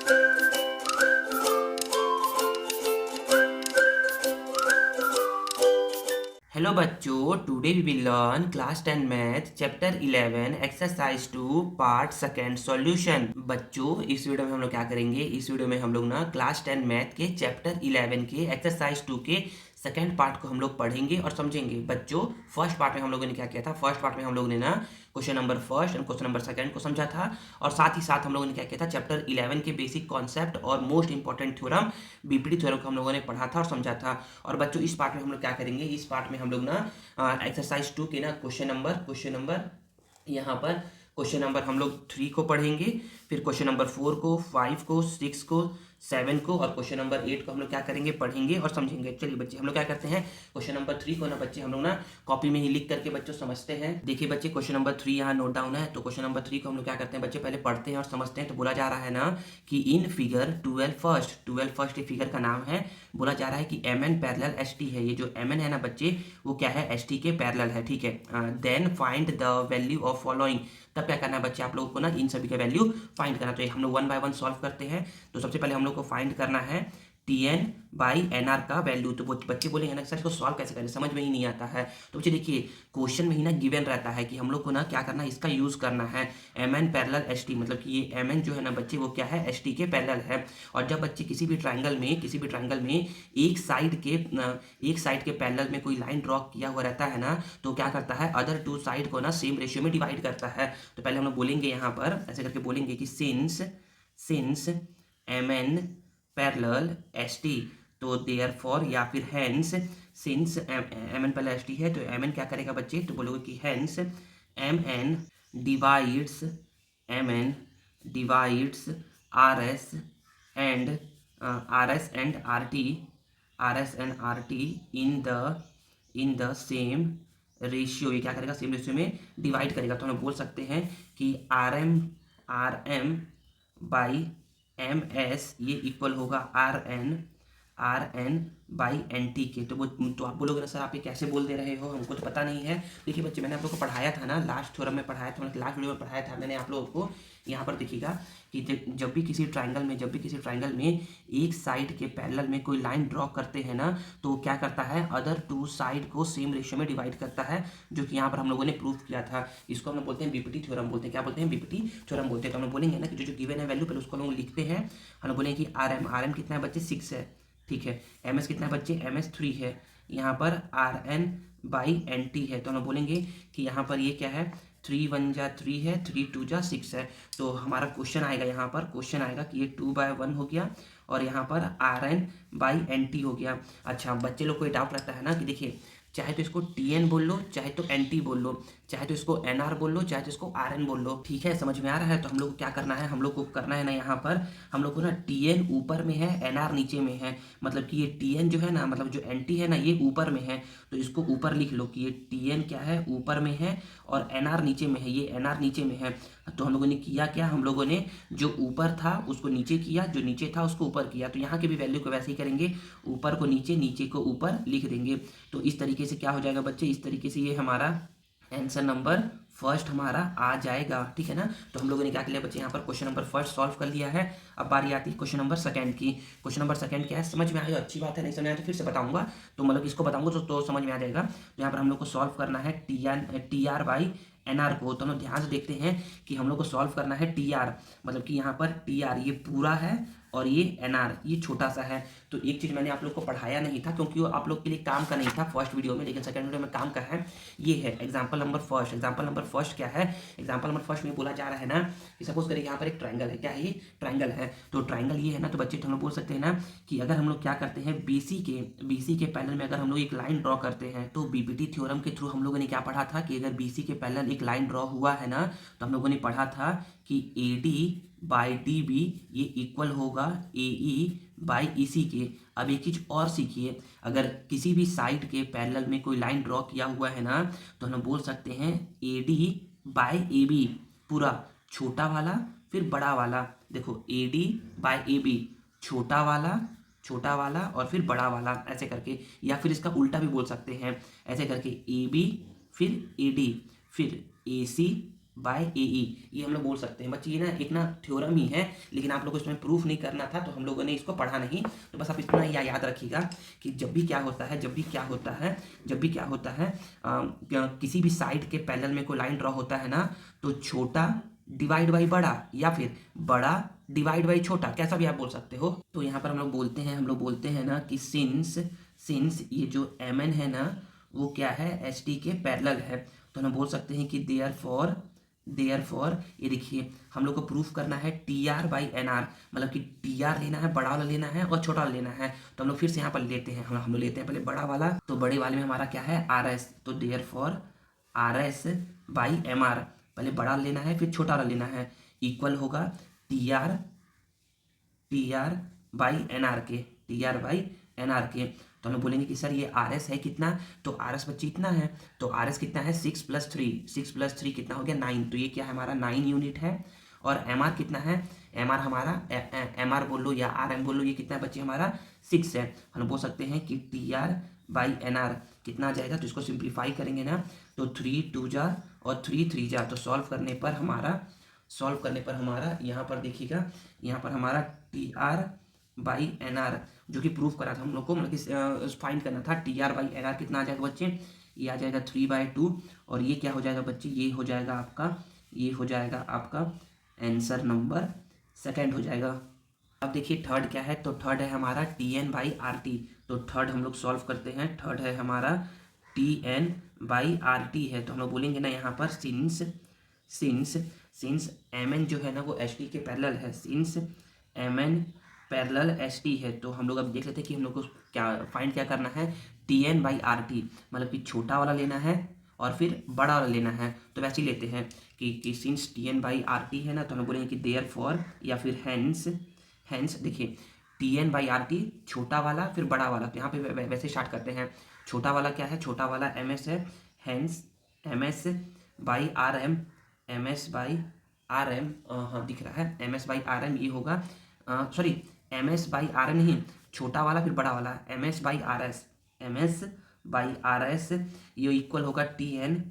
Hello बच्चों, today we will learn class 10 math chapter 11 exercise 2 part second solution. बच्चों, इस video में हम लोग क्या करेंगे, इस वीडियो में हम लोग ना क्लास 10 मैथ के चैप्टर 11 के एक्सरसाइज 2 के सेकेंड पार्ट को हम लोग पढ़ेंगे और समझेंगे। बच्चों, फर्स्ट पार्ट में हम लोगों ने क्या किया था, फर्स्ट पार्ट में हम लोगों ने ना question number first and question number second को समझा था, और साथ ही साथ हम लोगों ने क्या किया था, चैप्टर 11 के बेसिक कॉन्सेप्ट और most important theorem BPT theorem को हम लोगों ने पढ़ा था और समझा था। और बच्चों, इस पार्ट में हम लोग क्या करेंगे, इस पार्ट में हम लोग ना एक्सरसाइज 2 के ना क्वेश्चन नंबर यहाँ पर क्वेश्चन नंबर हम लोग 3 को पढ़ेंगे, फिर क्वेश्चन नंबर 4 को, 5 को, 6 को, 7 को, और क्वेश्चन नंबर 8 को हम लोग क्या करेंगे, पढ़ेंगे और समझेंगे। चलिए बच्चे, हम लोग क्या करते हैं, क्वेश्चन नंबर 3 को ना बच्चे हम लोग ना कॉपी में ही लिख करके बच्चों समझते हैं। देखिए बच्चे, क्वेश्चन नंबर 3 यहाँ नोट डाउन है, तो क्वेश्चन नंबर 3 को हम लोग क्या करते हैं बच्चे, पहले पढ़ते हैं और समझते हैं। तो बोला जा रहा है ना कि इन फिगर 12 फर्स्ट ये फिगर का नाम है। बोला जा रहा है कि M N parallel S T है। ये जो एम एन है ना बच्चे, वो क्या है, एस टी के पैरेलल है, ठीक है। Then find the value of following. तब क्या करना है बच्चे, आप लोगों को ना इन सभी का वैल्यू फाइंड करना। तो हम लोग वन बाय वन सॉल्व करते हैं। तो सबसे पहले हम लोग को फाइंड करना है T N by N R का वैल्यू। तो बच्चे बोलेंगे ना सर इसको सॉल्व कैसे करें, समझ में ही नहीं आता है। तो बच्चे देखिए, क्वेश्चन में ही ना गिवन रहता है कि हम लोग को ना क्या करना है, इसका यूज करना है M N parallel S T. मतलब कि ये एम एन जो है ना बच्चे, वो क्या है, एस टी के पैरेलल है। और जब बच्चे किसी भी ट्राइंगल में एक साइड के पैरेलल में कोई लाइन ड्रॉ किया हुआ रहता है ना, तो क्या करता है, अदर टू साइड को ना सेम रेशियो में डिवाइड करता है। तो पहले हम लोग बोलेंगे यहाँ पर ऐसे करके बोलेंगे कि since M N parallel S T, तो देयर फॉर या फिर hence, since M N parallel S T है, तो एम एन क्या करेगा बच्चे, तो बोलोगे कि hence M N divides M N divides R S and R S and R T in the same ratio. ये क्या करेगा, सेम रेशियो में डिवाइड करेगा। तो हम बोल सकते हैं कि R M by M S ये इक्वल होगा R N by N T के। तो आप बोलोगे ना सर आप ये कैसे बोल दे रहे हो, हमको तो पता नहीं है। देखिए बच्चे, मैंने आप लोगों को पढ़ाया था ना, लास्ट थ्योरम में पढ़ाया था, लास्ट वीडियो में पढ़ाया था मैंने आप लोगों को। यहाँ पर देखिएगा कि जब भी किसी ट्राइंगल में एक साइड के पैरेलल में कोई लाइन ड्रॉ करते हैं ना, तो क्या करता है, अदर टू साइड को सेम रेशियो में डिवाइड करता है, जो कि यहाँ पर हम लोगों ने प्रूव किया था। इसको हम लोग बोलते हैं बीपीटी थ्योरम बोलते हैं। क्या बोलते हैं, बीपीटी थ्योरम बोलते हैं। तो हम लोग बोलेंगे ना कि जो गिवन है वैल्यू, पहले उसको हम लोग लिखते हैं। हम लोग बोलेंगे कि आर एम कितना है बच्चे, 6 है, ठीक है। एम एस कितना है बच्चे, एम एस 3 है। यहाँ पर R N by N T है, तो हम लोग बोलेंगे कि यहाँ पर ये क्या है, 3 1 जा 3 है, 3 2 जा 6 है। तो हमारा क्वेश्चन आएगा, यहाँ पर क्वेश्चन आएगा कि ये 2/1 हो गया, और यहाँ पर R N by N T हो गया। अच्छा, बच्चे लोग को ये डाउट लगता है ना कि देखिए, चाहे तो इसको टी एन बोल लो, चाहे तो एन टी बोल लो, चाहे तो इसको एन आर बोल लो, चाहे तो इसको आर एन बोल लो, ठीक है, समझ में आ रहा है। तो हम लोग को क्या करना है, हम लोग को करना है ना, यहाँ पर हम लोग को ना टी एन ऊपर में है, एन आर नीचे में है। मतलब कि ये टी एन जो है ना, मतलब जो एन टी है ना, ये ऊपर में है, तो इसको ऊपर लिख लो कि ये टी एन क्या है, ऊपर में है, और एन आर नीचे में है, ये एन आर नीचे में है। तो हम लोगों ने किया क्या, हम लोगों ने जो ऊपर था उसको नीचे किया, जो नीचे था उसको ऊपर किया। तो यहाँ के भी वैल्यू को वैसे ही करेंगे, ऊपर को नीचे, नीचे को ऊपर लिख देंगे। तो इस तरीके से क्या हो जाएगा बच्चे, इस तरीके से ये हमारा आंसर नंबर फर्स्ट हमारा आ जाएगा, ठीक है ना। तो हम लोगों ने क्या किया बच्चे, यहाँ पर क्वेश्चन नंबर फर्स्ट सॉल्व कर लिया है। अब बारी आती है क्वेश्चन नंबर सेकंड की। क्वेश्चन नंबर सेकंड क्या है, समझ में आएगा, अच्छी बात है, नहीं समझ में आया तो फिर से बताऊंगा। तो मतलब इसको बताऊंगा तो समझ में आ जाएगा। तो यहाँ पर हम लोग को सॉल्व करना है T R by N R को। तो हम लोग ध्यान से देखते हैं कि हम लोग को सॉल्व करना है टी आर, मतलब कि यहाँ पर टी आर ये पूरा है और ये एन आर ये छोटा सा है। तो एक चीज़ मैंने आप लोग को पढ़ाया नहीं था, क्योंकि वो आप लोग के लिए काम का नहीं था फर्स्ट वीडियो में, लेकिन सेकंड वीडियो में काम का है। ये है example number first. Example number first क्या है, एग्जाम्पल नंबर फर्स्ट में बोला जा रहा है ना कि सपोज करिए यहाँ पर एक ट्राइंगल है। क्या है ये, ट्राइंगल है। तो ट्राइंगल ये है ना, तो बच्चे हम लोग बोल सकते हैं ना कि अगर हम लोग क्या करते हैं, बीसी के पैरेलल में अगर हम लोग एक लाइन ड्रॉ करते हैं, तो बीपीटी थ्योरम के थ्रू हम लोगों ने क्या पढ़ा था कि अगर बीसी के पैरेलल एक लाइन ड्रॉ हुआ है ना, तो हम लोगों ने पढ़ा था कि A D by D B ये इक्वल होगा ए ई बाई ई सी के। अब एक चीज़ और सीखिए, अगर किसी भी साइड के पैरेलल में कोई लाइन ड्रॉ किया हुआ है ना, तो हम बोल सकते हैं A D by A B, पूरा छोटा वाला फिर बड़ा वाला। देखो A D by A B, छोटा वाला और फिर बड़ा वाला, ऐसे करके। या फिर इसका उल्टा भी बोल सकते हैं, ऐसे करके ए बी फिर ए डी फिर ए सी बाय ए ई, ये हम लोग बोल सकते हैं बच्चे। ये ना एक ना थ्योरम ही है, लेकिन आप लोग को इसमें प्रूफ नहीं करना था तो हम लोगों ने इसको पढ़ा नहीं। तो बस आप इतना याद रखिएगा कि जब भी क्या होता है, किसी भी साइड के पैरेलल में कोई लाइन ड्रॉ होता है ना, तो छोटा डिवाइड बाई बड़ा या फिर बड़ा डिवाइड बाई छोटा, कैसा भी आप बोल सकते हो। तो यहाँ पर हम लोग बोलते हैं ना कि सिंस ये जो एम एन है ना वो क्या है, एच टी के पैरेलल है, तो हम बोल सकते हैं कि देयर फॉर ये देखिए हम लोग को प्रूफ करना है T R by N R, मतलब कि टी आर लेना है, बड़ा वाला लेना है और छोटा वाला लेना है। तो हम लोग फिर से यहाँ पर लेते हैं, हम लोग लेते हैं पहले बड़ा वाला, तो बड़े वाले में हमारा क्या है आर एस, तो therefore R S by M R, पहले बड़ा लेना है फिर छोटा वाला लेना है, इक्वल होगा T R by N R के, तो हम लोग बोलेंगे कि सर ये आर एस है कितना, तो आर एस बच्चे इतना है, तो आर एस कितना है 6+3 कितना हो गया 9, तो ये क्या है हमारा 9 यूनिट है। और एम आर कितना है, एम आर हमारा एम आर बोल लो या आर एम बोल लो, ये कितना है बच्चे हमारा 6 है। हम लोग बोल सकते हैं कि T R by N R कितना आ जाएगा, तो इसको सिंप्लीफाई करेंगे ना, तो 3 2 जा और 3 3 जा, तो सॉल्व करने पर हमारा यहाँ पर देखिएगा, यहाँ पर हमारा T R by N R जो कि प्रूफ करा था हम लोग को, मतलब कि फाइंड करना था, T R by N R कितना आ जाएगा बच्चे, ये आ जाएगा 3/2, और ये क्या हो जाएगा बच्चे, ये हो जाएगा आपका आंसर नंबर सेकंड हो जाएगा। अब देखिए थर्ड क्या है, तो थर्ड है हमारा T N by R T, तो थर्ड हम लोग सॉल्व करते हैं, थर्ड है हमारा T N by R T है, तो हम लोग बोलेंगे ना यहाँ पर सिंस एम एन जो है ना वो एच टी के पैरेलल है, since M N parallel H T है, तो हम लोग अब देख लेते हैं कि हम लोग को क्या करना है, T N by R T, मतलब कि छोटा वाला लेना है और फिर बड़ा वाला लेना है। तो वैसे ही लेते हैं कि since T N by R T है ना, तो हम बोलेंगे कि देयर फॉर या फिर हैंस देखिए T N by R T छोटा वाला फिर बड़ा वाला, तो यहाँ पे वैसे स्टार्ट करते हैं, छोटा वाला क्या है, छोटा वाला एम एस है, hence M S by R M, हाँ दिख रहा है M S by R M, ये होगा sorry M S by R M नहीं, छोटा वाला फिर बड़ा वाला M S by R S, ये इक्वल होगा T N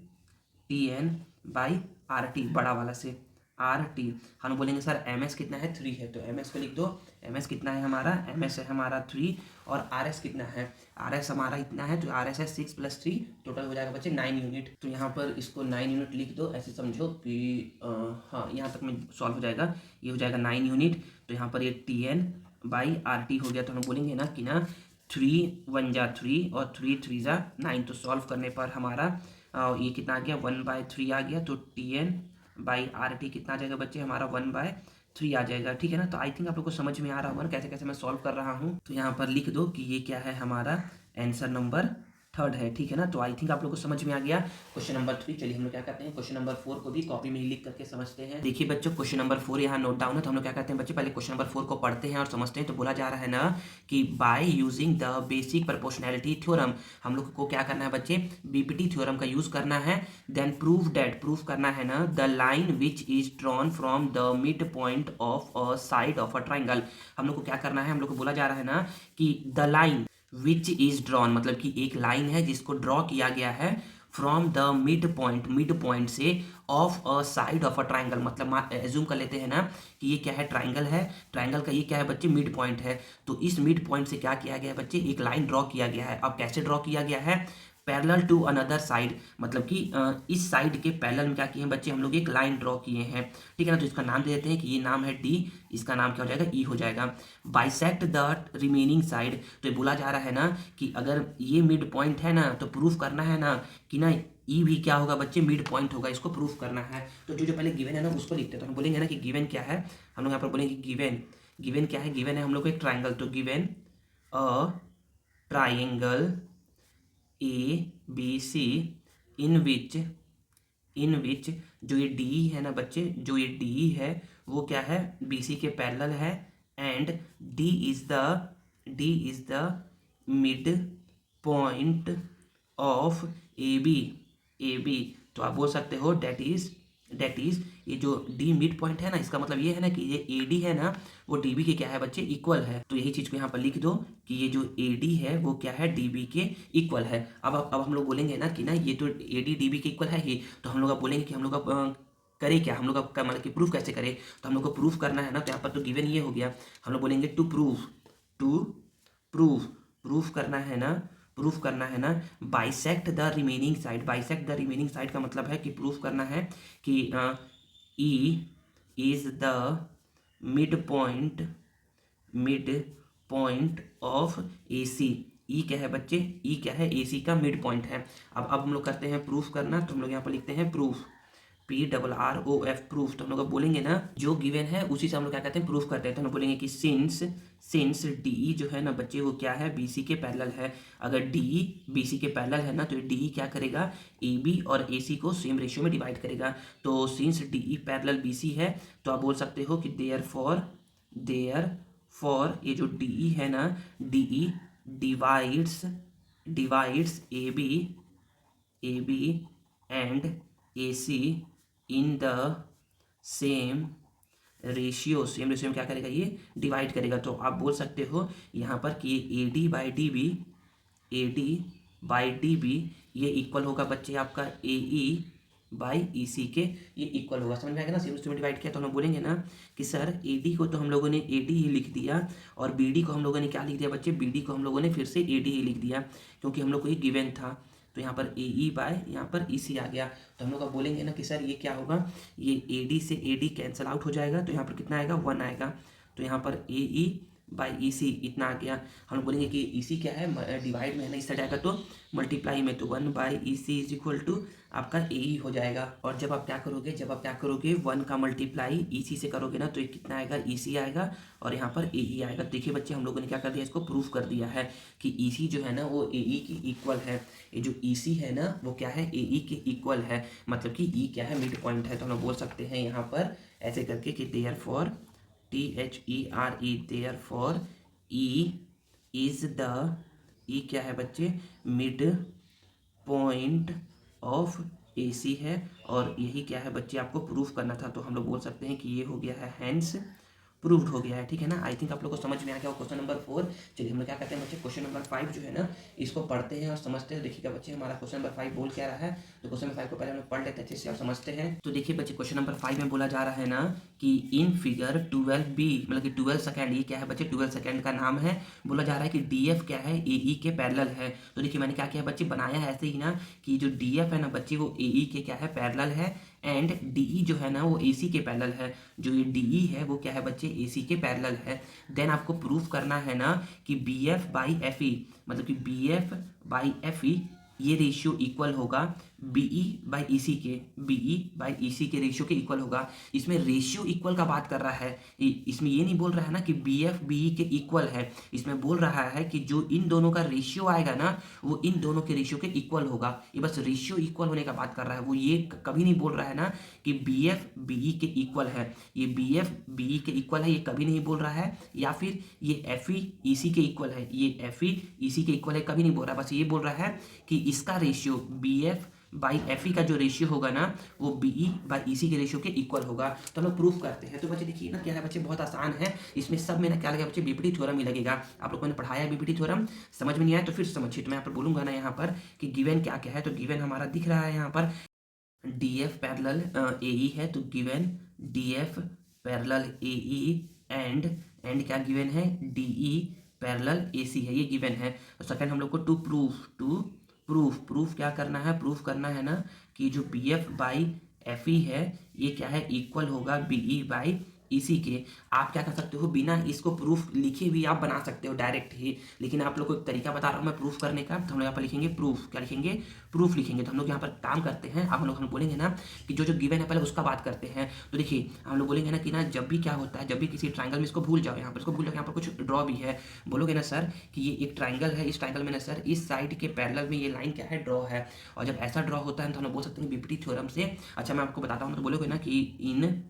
by R T, बड़ा वाला से आर टी। हम बोलेंगे सर एम एस कितना है 3 है, तो एम एस को लिख दो, एम एस कितना है हमारा, एम एस है हमारा 3, और आर एस कितना है, आर एस हमारा इतना है, तो आर एस है 6+3, टोटल हो जाएगा बच्चे 9 यूनिट। तो यहाँ पर इसको 9 यूनिट लिख दो, ऐसे समझो कि हाँ यहाँ तक में सॉल्व हो जाएगा, ये हो जाएगा 9 यूनिट। तो यहाँ पर ये T N by R T हो गया, तो हम बोलेंगे ना कि ना 3 1 जा 3 और 3 3 जा 9, तो सॉल्व करने पर हमारा ये कितना आ गया 1/3 आ गया, तो T N by R T कितना आ जाएगा बच्चे हमारा 1/3 आ जाएगा, ठीक है ना। तो आई थिंक आप लोग को समझ में आ रहा होगा ना कैसे कैसे मैं सॉल्व कर रहा हूँ। तो यहाँ पर लिख दो कि ये क्या है हमारा आंसर नंबर थर्ड है, ठीक है ना। तो आई थिंक आप लोग को समझ में आ गया क्वेश्चन नंबर 3। चलिए हम लोग क्या करते हैं क्वेश्चन नंबर 4 को भी कॉपी में ही लिख करके समझते हैं। देखिए बच्चों क्वेश्चन नंबर 4 यहाँ नोट डाउन है, तो हम लोग क्या करते हैं बच्चे पहले क्वेश्चन नंबर 4 को पढ़ते हैं और समझते हैं। तो बोला जा रहा है ना कि by using the basic proportionality theorem, हम लोग को क्या करना है बच्चे बीपीटी थ्योरम का यूज करना है। देन प्रूफ करना है ना the line which is drawn from the mid point of a side of a triangle. हम लोग को क्या करना है, हम लोग को बोला जा रहा है ना कि the line which is drawn, मतलब कि एक लाइन है जिसको ड्रॉ किया गया है फ्रॉम द मिड पॉइंट से of a side of a triangle, मतलब एज्यूम कर लेते हैं ना कि ये क्या है ट्राइंगल है, ट्राइंगल का ये क्या है बच्चे मिड पॉइंट है। तो इस मिड पॉइंट से क्या किया गया है बच्चे एक लाइन ड्रॉ किया गया है। अब कैसे ड्रॉ किया गया है, पैरेलल टू अनदर साइड, मतलब कि इस साइड के पैरेलल में क्या किए हैं बच्चे हम लोग एक लाइन ड्रॉ किए हैं, ठीक है ना। तो इसका नाम दे देते हैं कि ये नाम है डी, इसका नाम क्या हो जाएगा ई हो जाएगा। बाइसेक्ट द रिमेनिंग साइड, तो ये बोला जा रहा है ना कि अगर ये मिड पॉइंट है ना तो प्रूफ करना है ना कि ना ई भी क्या होगा बच्चे मिड पॉइंट होगा, इसको प्रूफ करना है। तो जो पहले गिवन है ना उसको लिखते हैं। तो हम बोलेंगे ना कि गिवन क्या है, हम लोग यहाँ पर बोलेंगे गिवन क्या है, गिवन है हम लोग को एक ट्राइंगल, तो गिवन अ ट्राइंगल ABC इन विच जो ये डी है ना बच्चे, जो ये डी है वो क्या है BC के पैरेलल है, and D is the mid point of AB। तो आप बोल सकते हो डेट इज ये जो डी मिड पॉइंट है ना इसका मतलब ये है ना कि ये AD है ना वो DB के क्या है बच्चे इक्वल है। तो यही चीज को यहाँ पर लिख दो कि ये जो AD है वो क्या है DB के इक्वल है। अब हम लोग बोलेंगे ना कि ना ये तो AD DB के इक्वल है ही, तो हम लोग अब बोलेंगे कि हम लोग अब करे क्या, हम लोग का मतलब कि प्रूफ कैसे करें, तो हम लोग को प्रूफ करना है ना, तो यहाँ पर तो गिवन ये हो गया, हम लोग बोलेंगे to proof, to proof, proof करना है ना, प्रूफ करना है ना, bisect the remaining side, bisect the remaining side का मतलब है कि प्रूफ करना है कि E is the mid point of A C. E क्या है बच्चे, ई क्या है, ए सी का मिड पॉइंट है। अब हम लोग करते हैं प्रूफ करना, तो हम लोग यहाँ पर लिखते हैं प्रूफ, PRROF प्रूफ। तो हम लोग बोलेंगे ना जो गिवन है उसी से हम लोग क्या कहते हैं प्रूफ करते हैं। तो हम लोग बोलेंगे कि सिंस DE जो है ना बच्चे वो क्या है, BC के पैरेलल है। अगर DE BC के पैरेलल है ना तो DE क्या करेगा, AB और AC को सेम रेशियो में डिवाइड करेगा। तो सिंस DE पैरेलल BC है तो आप बोल सकते हो कि देयर फॉर ये जो DE है ना, DE divides AB and AC in the same ratio, same ratio में क्या करेगा, ये डिवाइड करेगा। तो आप बोल सकते हो यहाँ पर कि AD बाई DB ये इक्वल होगा बच्चे आपका AE बाई EC के, ये इक्वल होगा। समझ में आएगा ना, सेम रेशियो में डिवाइड किया तो हम लोग बोलेंगे ना कि सर AD को तो हम लोगों ने AD ही लिख दिया, और BD को हम लोगों ने क्या लिख दिया बच्चे, BD को हम लोगों ने फिर से AD ही लिख दिया, क्योंकि हम लोग को ये गिवन था। तो यहाँ पर AE बाय यहाँ पर EC आ गया। तो हम लोग अब बोलेंगे ना कि सर ये क्या होगा, ये AD से AD कैंसिल आउट हो जाएगा, तो यहाँ पर कितना आएगा, 1 आएगा। तो यहाँ पर AE बाई EC इतना आ गया। हम लोग बोलेंगे कि EC क्या है, डिवाइड में है ना, इस साइड आएगा तो मल्टीप्लाई में, तो 1 by EC is equal to आपका AE हो जाएगा। और जब आप क्या करोगे 1 का मल्टीप्लाई EC से करोगे ना तो ये कितना आएगा, EC आएगा और यहाँ पर AE आएगा। देखिए बच्चे हम लोगों ने क्या कर दिया, इसको प्रूफ कर दिया है कि EC जो है ना वो AE की इक्वल है। ये जो EC है ना वो क्या है, AE के इक्वल है, मतलब कि E क्या है, मिड पॉइंट है। तो हम लोग बोल सकते हैं यहाँ पर ऐसे करके कि therefore THERE therefore E is the, E क्या है बच्चे, मिड पॉइंट ऑफ AC है, और यही क्या है बच्चे आपको प्रूफ करना था। तो हम लोग बोल सकते हैं कि ये हो गया है, हैंस प्रूव्ड हो गया है। ठीक है ना, आई थिंक आप लोग को समझ में आ गया क्वेश्चन नंबर 4। चलिए हम लोग क्या कहते हैं बच्चे, क्वेश्चन नंबर 5 जो है ना इसको पढ़ते हैं और समझते हैं। देखिएगा बच्चे हमारा क्वेश्चन नंबर 5 बोल क्या रहा है, तो क्वेश्चन नंबर 5 को पहले हम लोग पढ़ लेते हैं अच्छे से और समझते हैं। तो देखिए बच्चे क्वेश्चन नंबर 5 में बोला जा रहा है ना कि इन फिगर 12B, मतलब कि 12 सेकेंड, ये क्या है बच्चे, 12 सेकेंड का नाम है। बोला जा रहा है कि DF क्या है, AE के पैरेलल है। तो देखिए मैंने क्या किया बच्चे, बनाया है ऐसे ही ना कि जो DF है ना बच्चे वो AE के क्या है, पैरेलल है, एंड DE जो है ना वो AC के पैरेलल है। जो ये DE है वो क्या है बच्चे, AC के पैरेलल है। देन आपको प्रूफ करना है ना कि BF बाई FE, मतलब कि BF बाई FE ये रेशियो इक्वल होगा BE बाई EC के, BE बाई EC के रेशियो के इक्वल होगा। इसमें रेशियो इक्वल का बात कर रहा है, इसमें ये नहीं बोल रहा है ना कि BF BE के इक्वल है, इसमें बोल रहा है कि जो इन दोनों का रेशियो आएगा ना वो इन दोनों के रेशियो के इक्वल होगा। ये बस रेशियो इक्वल होने का बात कर रहा है, वो ये कभी नहीं बोल रहा है ना कि BF BE के इक्वल है, ये BF BE के इक्वल है, ये कभी नहीं बोल रहा है। या फिर ये FE EC के इक्वल है, ये FE EC के इक्वल है, कभी नहीं बोल रहा है। बस ये बोल रहा है कि इसका रेशियो BF बाई FE का जो रेशियो होगा ना वो BE बाई EC के रेशियो के इक्वल होगा। तो हम लोग प्रूफ करते हैं। तो बच्चे देखिए ना क्या है बच्चे, बहुत आसान है, इसमें सब में ना क्या लगेगा बच्चे, बीपीटी थ्योरम ही लगेगा। आप लोगों ने पढ़ाया है बीपीटी थ्योरम, समझ में नहीं आया तो फिर समझिए। तो मैं यहाँ पर बोलूंगा ना यहाँ पर कि गिवन क्या क्या है, तो गिवन हमारा दिख रहा है यहाँ पर DF पैरेलल AE है, तो given DF parallel AE and क्या गिवन है, DE पैरेलल AC है, ये गिवन है। तो सेकंड हम लोग को टू प्रूफ क्या करना है, प्रूफ करना है ना कि जो BF बाई FE है ये क्या है, इक्वल होगा BE बाई EC के। आप क्या कर सकते हो, बिना इसको प्रूफ लिखे भी आप बना सकते हो डायरेक्ट ही, लेकिन आप लोग को एक तरीका बता रहा हूँ मैं प्रूफ करने का। तो हम लोग यहाँ पर लिखेंगे प्रूफ, क्या लिखेंगे, प्रूफ लिखेंगे। तो हम लोग यहाँ पर काम करते हैं, अब हम बोलेंगे ना कि जो गिवन है पहले उसका बात करते हैं। तो देखिए हम लोग बोलेंगे ना कि ना जब भी क्या होता है, जब भी किसी ट्राइंगल में, इसको भूल जाओ, यहाँ पर इसको भूल जाओ, यहाँ पर कुछ ड्रॉ भी है। बोलोगे ना सर कि ये एक ट्राइंगल है, इस ट्राइंगल में ना सर इस साइड के पैरेलल में ये लाइन क्या है, ड्रॉ है। और जब ऐसा ड्रॉ होता है तो हम लोग बोल सकते हैं बीपीटी थ्योरम से। अच्छा मैं आपको बताता हूँ, तो बोलोगे ना कि in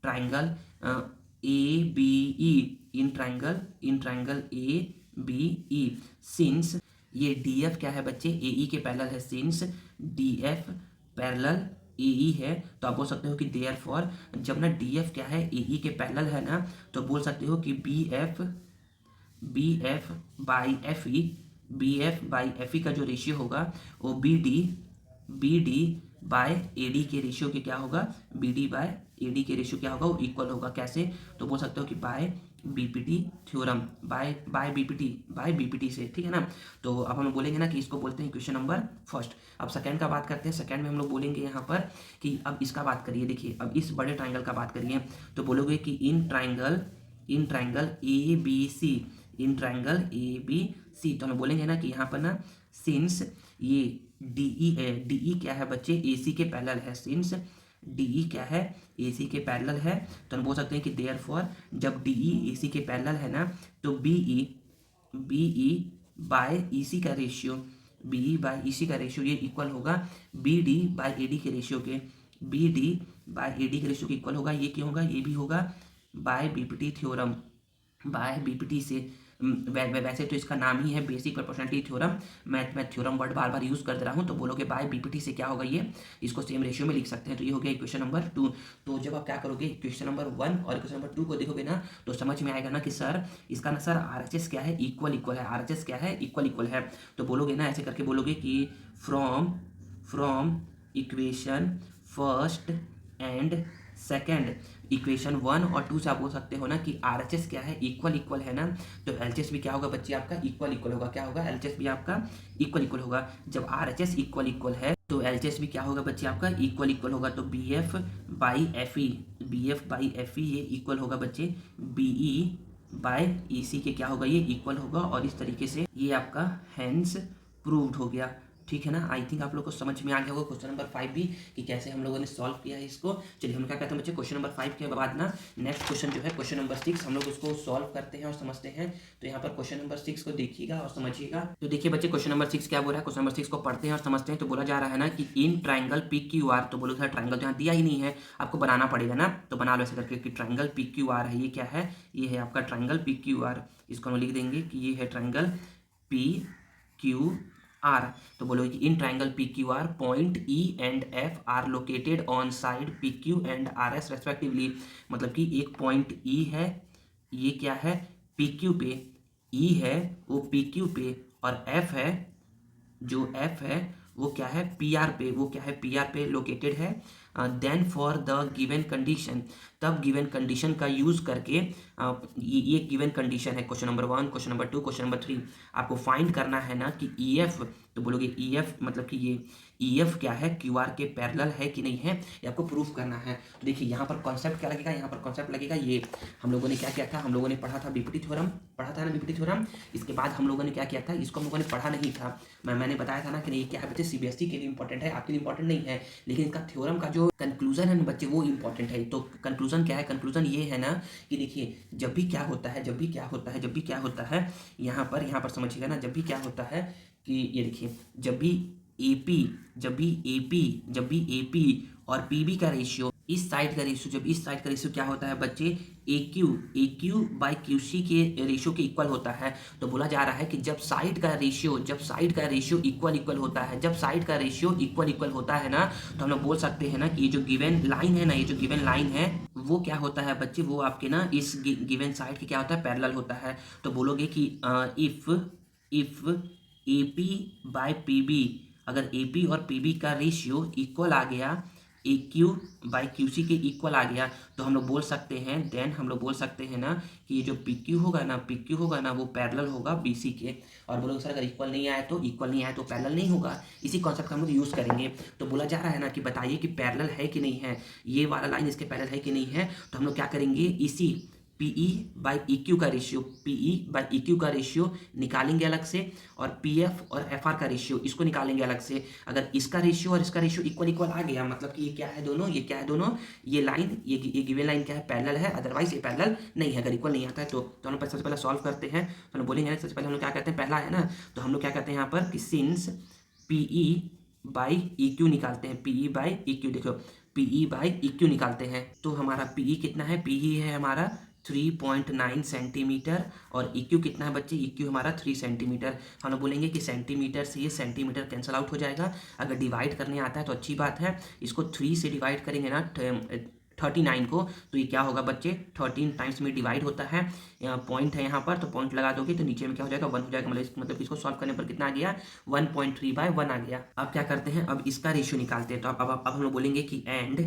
triangle ABE, in triangle ABE since ये DF क्या है बच्चे, AE के पैरेलल है, सिंस DF पैरेलल AE है, तो आप बोल सकते हो कि देयरफॉर, जब ना DF क्या है AE के पैरेलल है ना तो बोल सकते हो कि BF बाई FE का जो रेशियो होगा वो BD बाय AD के रेशियो के क्या होगा, BD बाय AD के रेशियो क्या होगा, वो इक्वल होगा। कैसे, तो बोल सकते हो कि by BPT theorem, by BPT से, ठीक है ना। तो अब हम लोग बोलेंगे ना कि इसको बोलते हैं क्वेश्चन नंबर फर्स्ट। अब सेकंड का बात करते हैं। सेकंड में हम लोग बोलेंगे यहाँ पर कि अब इसका बात करिए, देखिए अब इस बड़े ट्राइंगल का बात करिए, तो बोलोगे कि in triangle ABC, in triangle ABC, तो हम बोलेंगे ना कि यहाँ पर ना सिंस ये DE क्या है बच्चे, AC के पैरेलल है। सिंस DE क्या है, AC के पैरेलल है, तो हम बोल सकते हैं कि देयरफॉर जब DE AC के पैरेलल है ना, तो BE बाय EC का रेशियो, BE बाय EC का रेशियो ये इक्वल होगा BD बाय AD के रेशियो के, BD बाय AD के रेशियो के इक्वल होगा। ये क्यों होगा, ये भी होगा by BPT theorem, by BPT से। वैसे तो इसका नाम ही है बेसिक प्रोपोर्शनलिटी थ्योरम, मैं थ्योरम वर्ड बार बार यूज़ कर दे रहा हूँ, तो बोलोगे बाय BPT से क्या होगा, ये इसको सेम रेशियो में लिख सकते हैं। तो ये हो गया क्वेश्चन नंबर 2। तो जब आप क्या करोगे, क्वेश्चन नंबर 1 और क्वेश्चन नंबर 2 को देखोगे ना, तो समझ में आएगा ना कि सर इसका ना सर RHS क्या है, इक्वल है। RHS क्या है, इक्वल है। तो बोलोगे ना, ऐसे करके बोलोगे कि from equation first and second, equation 1 और 2 से आप बोल सकते हो ना कि RHS क्या है, इक्वल है ना। तो LHS भी क्या होगा बच्चे आपका, इक्वल होगा। क्या होगा, LHS भी आपका इक्वल होगा। जब RHS इक्वल है तो LHS भी क्या होगा बच्चे आपका, इक्वल होगा। तो BF बाई FE ये इक्वल होगा बच्चे BE बाय EC के क्या होगा, ये इक्वल होगा। और इस तरीके से ये आपका हैंस प्रूव्ड हो गया, ठीक है ना। आई थिंक आप लोग को समझ में आ गया होगा क्वेश्चन नंबर 5 भी कि कैसे हम लोगों ने सॉल्व किया है इसको। चलिए हम क्या कहते हैं बच्चे, क्वेश्चन नंबर 5 के बाद ना नेक्स्ट क्वेश्चन जो है क्वेश्चन नंबर 6 हम लोग उसको सॉल्व करते हैं और समझते हैं। तो यहाँ पर क्वेश्चन नंबर 6 को देखिएगा और समझिएगा। तो देखिए बच्चे क्वेश्चन नंबर 6 क्या बोल रहा है, क्वेश्चन नंबर 6 को पढ़ते हैं और समझते हैं। तो बोला जा रहा है ना कि इन ट्राइंगल PQR, तो बोलो सर ट्राइंगल तो यहाँ दिया ही नहीं है, आपको बनाना पड़ेगा ना, तो बना लो ऐसे करके कि ट्राइंगल PQR है। ये क्या है, ये है आपका ट्राइंगल PQR। इसको हम लिख देंगे कि ये है ट्राइंगल PQR। तो बोलो कि in triangle PQR point E and F are located on side PQ and RS respectively. मतलब कि एक पॉइंट E है, ये क्या है PQ पे, E है वो PQ पे, और F है, जो F है वो क्या है PR पे लोकेटेड है। Then for the given condition, तब गिवन कंडीशन का यूज़ करके ये गिवन कंडीशन है question number 1, question number 2, question number 3, आपको फाइंड करना है ना कि EF, तो बोलोगे EF मतलब कि ये EF क्या है, QR के पैरेलल है कि नहीं है, ये आपको प्रूफ करना है। तो देखिए यहाँ पर कॉन्सेप्ट क्या लगेगा, यहाँ पर कॉन्सेप्ट लगेगा ये, हम लोगों ने क्या किया था, हम लोगों ने पढ़ा था BPT थ्योरम, पढ़ा था ना BPT थ्योरम। इसके बाद हम लोगों ने क्या किया था, इसको हम लोगों ने पढ़ा नहीं था, मैंने बताया था ना कि नहीं क्या है बच्चे, CBSE के लिए इंपॉर्टेंट है, आपके लिए इंपॉर्टेंट नहीं है, लेकिन इसका थ्योरम का जो कंक्लूजन है ना बच्चे वो इंपॉर्टेंट है। तो कंक्लूजन क्या है, कंक्लूजन ये है ना कि देखिए जब भी क्या होता है यहाँ पर समझिएगा ना, जब भी क्या होता है कि ये देखिए जब भी AP और PB का रेशियो, इस साइड का रेशियो, जब इस साइड का रेशियो क्या होता है बच्चे, AQ बाई QC के रेशियो के इक्वल होता है। तो बोला जा रहा है कि जब साइड का रेशियो इक्वल होता है, जब साइड का रेशियो इक्वल होता है ना, तो हम लोग बोल सकते हैं ना कि ये जो गिवन लाइन है ना, ये जो गिवन लाइन है वो क्या होता है बच्चे, वो आपके ना इस गिवन साइड के क्या होता है, पैरेलल होता है। तो बोलोगे कि इफ AP बाय PB, अगर AP और PB का रेशियो इक्वल आ गया, AQ बाई QC के इक्वल आ गया, तो हम लोग बोल सकते हैं, देन हम लोग बोल सकते हैं ना कि ये जो PQ होगा ना वो पैरेलल होगा BC के। और बोलोगे सर अगर इक्वल नहीं आया तो पैरेलल नहीं होगा, इसी कॉन्सेप्ट का हम लोग यूज़ करेंगे। तो बोला जा रहा है ना कि बताइए कि पैरेलल है कि नहीं है, ये वाला लाइन इसके पैरेलल है कि नहीं है। तो हम लोग क्या करेंगे, इसी PE बाई EQ का रेशियो निकालेंगे अलग से, और PF और FR का रेशियो इसको निकालेंगे अलग से। अगर इसका रेशियो और इसका रेशियो इक्वल आ गया, मतलब कि ये क्या है दोनों, ये लाइन, ये गिवन लाइन क्या है, पैरेलल है, अदरवाइज ये पैरेलल नहीं है। अगर इक्वल नहीं आता है तो हम लोग सबसे पहले सॉल्व करते हैं। तो हम बोलेंगे सबसे पहले हम लोग क्या कहते हैं, पहला है ना, तो हम लोग क्या कहते हैं यहाँ पर कि सिंस PE बाई EQ निकालते हैं, PE बाई EQ, देखो PE बाई EQ निकालते हैं। तो हमारा PE कितना है, PE है हमारा 3.9 सेंटीमीटर, और EQ कितना है बच्चे, EQ हमारा 3 सेंटीमीटर। हम लोग बोलेंगे कि सेंटीमीटर से ये सेंटीमीटर कैंसिल आउट हो जाएगा। अगर डिवाइड करने आता है तो अच्छी बात है, इसको 3 से डिवाइड करेंगे ना 39 को, तो ये क्या होगा बच्चे 13 टाइम्स में डिवाइड होता है। पॉइंट है यहाँ पर, तो पॉइंट लगा दोगे तो नीचे में क्या हो जाएगा 1 हो जाएगा, मतलब इसको सॉल्व करने पर कितना आ गया 1.3/1 आ गया। अब क्या करते हैं, अब इसका रेशियो निकालते हैं। तो अब हम लोग बोलेंगे कि एंड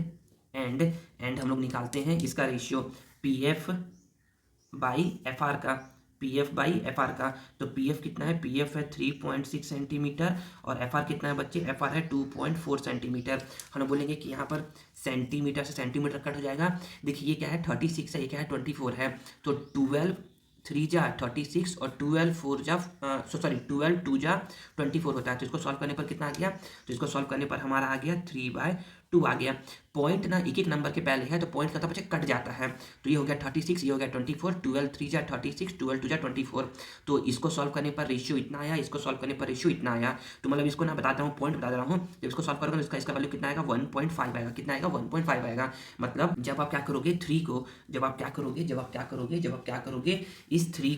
हम लोग निकालते हैं इसका ratio P F by F R का, P F by F R का। तो पी एफ कितना है, पी एफ है 3.6 सेंटीमीटर और एफ आर कितना है बच्चे, एफ आर है 2.4 सेंटीमीटर। हम लोग बोलेंगे कि यहाँ पर सेंटीमीटर से सेंटीमीटर कट हो जाएगा। देखिए ये क्या है 36 है, ये क्या है 24 है। तो 12 3 जा 36 और 12 4 जा 12 2 जा 24 होता है। तो इसको सॉल्व करने पर कितना आ गया, तो इसको सॉल्व करने पर हमारा आ गया 3/2 आ गया। पॉइंट ना एक एक नंबर के पहले है तो पॉइंट का बच्चे कट जाता है। तो ये हो गया 36, ये हो गया 24, 12 3 जा 36, 12 2 जा 24। तो इसको सॉल्व करने पर रेशियो इतना आया, इसको सॉल्व करने पर रेशियो इतना आया। तो मतलब इसको ना बताता हूँ, पॉइंट बता दे रहा हूँ। जब इसको सॉल्व करोगे तो इसका वैल्यू कितना आएगा 1.5 आएगा। कितना आएगा 1.5 आएगा। मतलब जब आप क्या करोगे 3 को, जब आप क्या करोगे इस 3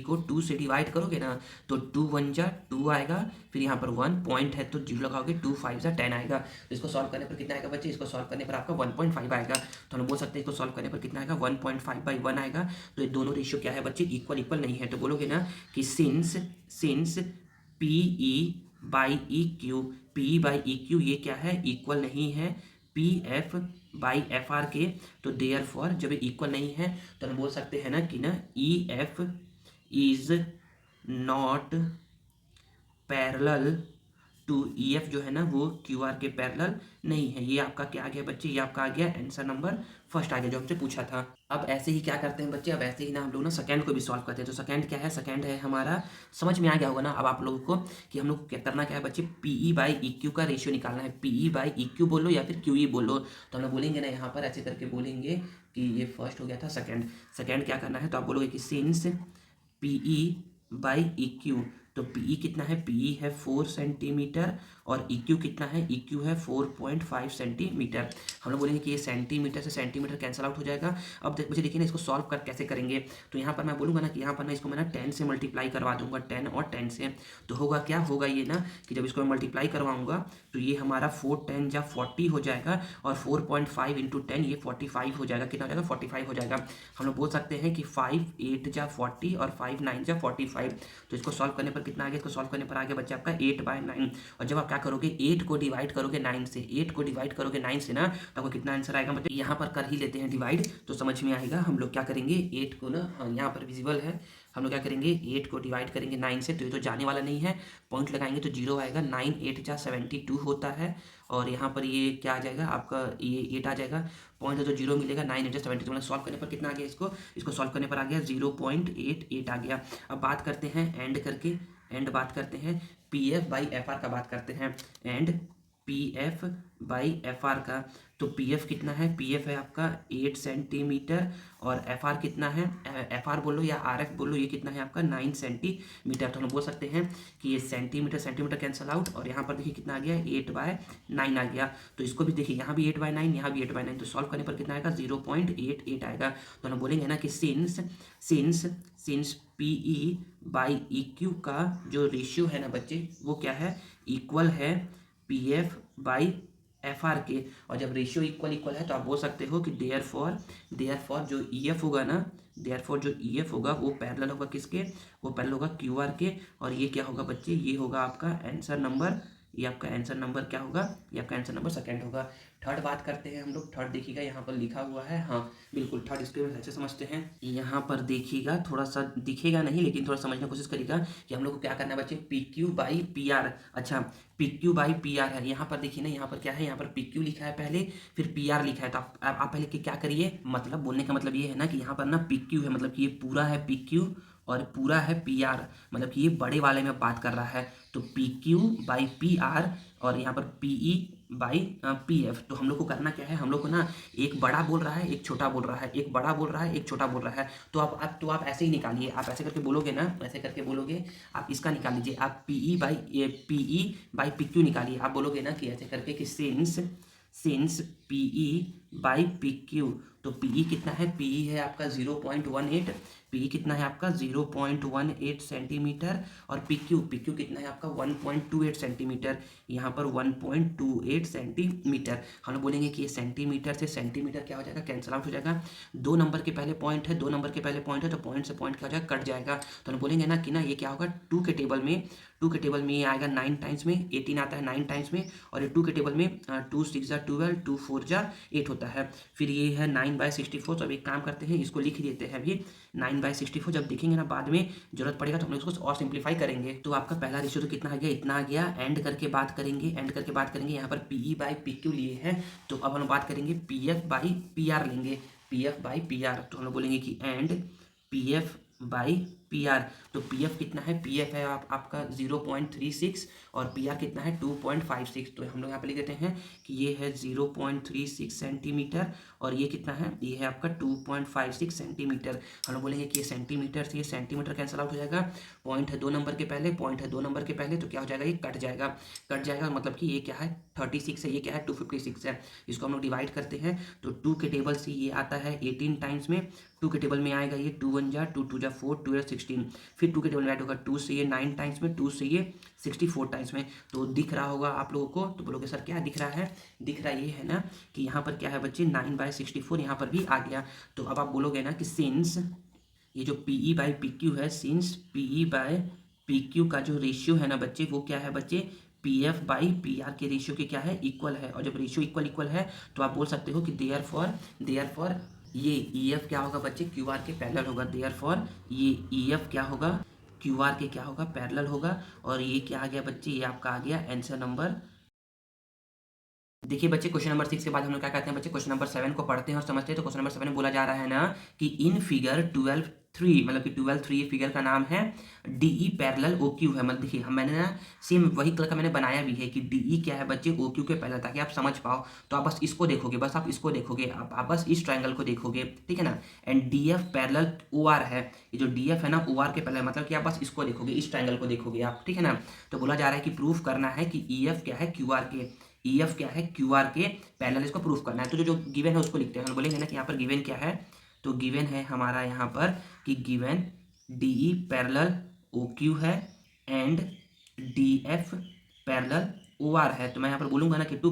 को 2 से डिवाइड करोगे ना, तो 2 1 जा 2 आएगा, फिर यहाँ पर 1 पॉइंट है तो 0 लगाओगे, 2 5 जा 10 आएगा। तो इसको सॉल्व करने पर कितना आएगा बच्चे, इसको सॉल्व करने पर आपका 1.5 आएगा। तो हम बोल सकते हैं इसको सॉल्व करने पर कितना आएगा 1.5/1 आएगा। तो ये दोनों रेशियो क्या है बच्चे, इक्वल नहीं है। तो बोलोगे ना कि since P E by E Q, P by E Q ये क्या है, इक्वल नहीं है P F by F are के। तो देयर फॉर जब ये इक्वल नहीं है तो हम बोल सकते हैं ना कि ना E F is not parallel to E F, जो है ना वो क्यू आर के पैरेलल नहीं है। ये आपका क्या आ गया बच्चे, ये आपका आ गया आंसर नंबर फर्स्ट आ गया जो हमसे पूछा था। अब ऐसे ही क्या करते हैं बच्चे, अब ऐसे ही ना हम लोग ना सेकंड को भी सॉल्व करते हैं। तो सेकंड क्या है, सेकंड है हमारा, समझ में आ गया होगा ना अब आप लोगों को कि हम लोग क्या करना क्या है बच्चे, पीई बाई ई क्यू का रेशियो निकालना है। पीई बाई ई क्यू बोलो या फिर क्यू ई बोलो। तो हम लोग बोलेंगे ना यहाँ पर ऐसे करके बोलेंगे कि ये फर्स्ट हो गया था, सेकंड क्या करना है, तो आप बोलोगे कि since PE by E Q, तो पीई कितना है, पीई है 4 सेंटीमीटर और इक्यू कितना है, इक्यू है 4.5 सेंटीमीटर। हम लोग बोलेंगे कि ये सेंटीमीटर से सेंटीमीटर कैंसिल आउट हो जाएगा। अब मुझे देखिए ना इसको सॉल्व कर कैसे करेंगे। तो यहाँ पर मैं बोलूँगा ना कि यहाँ पर ना इसको मैं ना 10 से मल्टीप्लाई करवा दूंगा, 10 और 10 से। तो होगा क्या, होगा ये ना कि जब इसको मैं मल्टीप्लाई करवाऊंगा तो ये हमारा 4 10 जा 40 हो जाएगा और 4.5 इंटू 10 ये 45 हो जाएगा। कितना हो जाएगा 45 हो जाएगा। हम लोग बोल सकते हैं कि 5 8 जा 40 और 5 9 जा 45। तो इसको सॉल्व करने पर कितना आ गया, इसको सॉल्व करने पर आ गया बच्चे आपका 8/9। और जब आप क्या करोगे 8 को डिवाइड करोगे 9 से, 8 को डिवाइड करोगे 9 से ना, तो आपको कितना आंसर आएगा, मतलब यहाँ पर कर ही लेते हैं डिवाइड तो समझ में आएगा। हम लोग क्या करेंगे 8 को ना, हाँ यहाँ पर विजिबल है, हम लोग क्या करेंगे 8 को डिवाइड करेंगे 9 से, तो ये तो जाने वाला नहीं है, पॉइंट लगाएंगे तो 0 आएगा। 9 8 जा 72 होता है और यहाँ पर ये क्या आ जाएगा आपका, ये 8 आ जाएगा, पॉइंट है तो 0 मिलेगा। 9 8 जा 72, मतलब सॉल्व करने पर कितना आ गया, इसको सॉल्व करने पर आ गया 0.88 आ गया। अब बात करते हैं बात करते हैं P F by F R का बात करते हैं, and P F by F R का। तो पी एफ कितना है, पी एफ है आपका 8 सेंटीमीटर और एफ आर कितना है, एफ आर बोलो या आर एफ बोलो, ये कितना है आपका 9 सेंटीमीटर। तो हम बोल सकते हैं कि ये सेंटीमीटर कैंसल आउट और यहाँ पर देखिए कितना आ गया 8/9 आ गया। तो इसको भी देखिए यहाँ भी 8/9, यहाँ भी 8/9, तो सॉल्व करने पर कितना आएगा 0.88 आएगा। तो हम बोलेंगे ना कि since P E by E Q का जो रेशियो है ना बच्चे वो क्या है, इक्वल है P F by F are के। और जब रेशियो इक्वल है तो आप बोल सकते हो कि देयर फॉर जो ई एफ होगा ना, देयर फॉर जो ई एफ होगा वो पैरेलल होगा किसके, वो पैरेलल होगा क्यू आर के। और ये क्या होगा बच्चे, ये होगा आपका आंसर नंबर, ये आपका आंसर नंबर क्या होगा, ये आपका आंसर नंबर सेकंड होगा। थर्ड बात करते हैं हम लोग, थर्ड देखिएगा यहाँ पर लिखा हुआ है, हाँ बिल्कुल थर्ड इसके ऐसे समझते हैं। यहाँ पर देखिएगा, थोड़ा सा दिखेगा नहीं लेकिन थोड़ा समझने की कोशिश करिएगा कि हम लोग को क्या करना है बच्चे, P Q by P R. अच्छा P Q by P R है, यहाँ पर देखिए ना, यहाँ पर क्या है, यहाँ पर पी क्यू लिखा है पहले, फिर पी आर लिखा है। तो आप पहले क्या करिए, मतलब बोलने का मतलब ये है ना कि यहाँ पर ना पी क्यू है, मतलब कि ये पूरा है पी क्यू और पूरा है पी आर, मतलब कि ये बड़े वाले में बात कर रहा है। तो P Q by P are और यहाँ पर P E by P F. तो हम लोग को करना क्या है, हम लोग को ना एक बड़ा बोल रहा है एक छोटा बोल रहा है, एक बड़ा बोल रहा है एक छोटा बोल रहा है। तो आप ऐसे ही निकालिए, आप ऐसे करके बोलोगे ना, ऐसे करके बोलोगे, आप इसका निकाल लीजिए, आप P E by P Q निकालिए। आप बोलोगे ना कि ऐसे करके कि since P E by P Q. तो पी ई कितना है, पी ई है आपका 0.18, पी कितना है आपका 0.18 सेंटीमीटर, और पी क्यू कितना है आपका 1.28 सेंटीमीटर, यहाँ पर 1.28 सेंटीमीटर। हम लोग बोलेंगे कि ये सेंटीमीटर से सेंटीमीटर क्या हो जाएगा, कैंसिल आउट हो जाएगा। 2 नंबर के पहले पॉइंट है, 2 नंबर के पहले पॉइंट है, तो पॉइंट से पॉइंट क्या हो जाएगा, कट जाएगा। तो हम बोलेंगे ना कि ना ये क्या होगा, 2 के टेबल में, 2 के टेबल में ये आएगा 9 टाइम्स में, 18 आता है 9 टाइम्स में, और ये 2 के टेबल में 2 6 जा 12, 2 4 जा 8 होता है। फिर ये है 9/64। तो अब एक काम करते हैं, इसको लिख देते हैं अभी 9/64। जब देखेंगे ना बाद में जरूरत पड़ेगा तो हम लोग इसको और सिंप्लीफाई करेंगे। तो आपका पहला रेशियो तो कितना आ गया, इतना आ गया। एंड करके बात करेंगे, एंड करके बात करेंगे, यहाँ पर पीई बाई पी क्यू लिए हैं, तो अब हम बात करेंगे P F by P R लेंगे, P F by P R. तो हम लोग बोलेंगे कि and P F by P R. तो पी एफ कितना है, पी एफ है आपका 0.36, और पी आर कितना है 2.56। तो हम लोग यहाँ पे लिख देते हैं कि ये है 0.36 सेंटीमीटर, और ये कितना है, ये है आपका 2.56 सेंटीमीटर। हम लोग बोलेंगे कि ये सेंटीमीटर से ये सेंटीमीटर कैंसिल आउट हो जाएगा। पॉइंट है 2 नंबर के पहले, पॉइंट है 2 नंबर के पहले, तो क्या हो जाएगा, ये कट जाएगा, कट जाएगा। मतलब कि ये क्या है 36 है, ये क्या है 256 है। इसको हम लोग डिवाइड करते हैं, तो 2 के टेबल से ये आता है 18 टाइम्स में, 2 के टेबल में आएगा ये 2 1 जा 2 2 जा 4 2 16। फिर 2 के टेबल में ऐड होगा 2 से ये 9 टाइम्स में, 2 से ये 64 टाइम्स में। तो दिख रहा होगा आप लोगों को, तो बोलोगे सर क्या दिख रहा है, दिख रहा ये है ना कि यहाँ पर क्या है बच्चे 9/64 यहाँ पर भी आ गया। तो अब आप बोलोगे ना कि सिंस ये जो पीई बाई पी क्यू है, since PE by P Q का जो रेशियो है ना बच्चे, वो क्या है बच्चे, P F by P are के रेशियो के क्या है, इक्वल है। और जब रेशियो इक्वल इक्वल है तो आप बोल सकते हो कि देयर फॉर ये ई एफ क्या होगा बच्चे, क्यू आर के पैरेलल होगा। देयरफॉर ये ई एफ क्या होगा, क्यू आर के क्या होगा, पैरेलल होगा। और ये क्या आ गया बच्चे, ये आपका आ गया आंसर नंबर। देखिए बच्चे क्वेश्चन नंबर 6 के बाद हम लोग क्या कहते हैं बच्चे, क्वेश्चन नंबर 7 को पढ़ते हैं और समझते हैं। तो क्वेश्चन नंबर 7 में बोला जा रहा है ना कि इन फिगर 12/3, मतलब कि 12/3 फिगर का नाम है डीई पैरेलल ओ क्यू है। मतलब देखिए हम मैंने ना सेम वही कलर का मैंने बनाया भी है कि डीई क्या है बच्चे, ओ क्यू के पैरेलल, ताकि आप समझ पाओ। तो आप बस इसको देखोगे, बस आप इसको देखोगे, आप बस इस ट्रायंगल को देखोगे, ठीक है ना। And D F parallel O R है, ये जो डी एफ है ना ओ आर के पैरेलल, मतलब कि आप बस इसको देखोगे, इस ट्रायंगल को देखोगे आप, ठीक है ना। तो बोला जा रहा है कि प्रूफ करना है कि ई एफ क्या है क्यू आर के, ई एफ क्या है क्यू आर के पैरेलल, इसको प्रूफ करना है। तो जो गिवन है उसको लिखते हैं। हम बोलेंगे ना कि यहाँ पर गिवन क्या है, तो गिवन है हमारा यहाँ पर कि given D E parallel O Q है and D F parallel O R है। तो मैं यहाँ पर बोलूँगा ना कि टू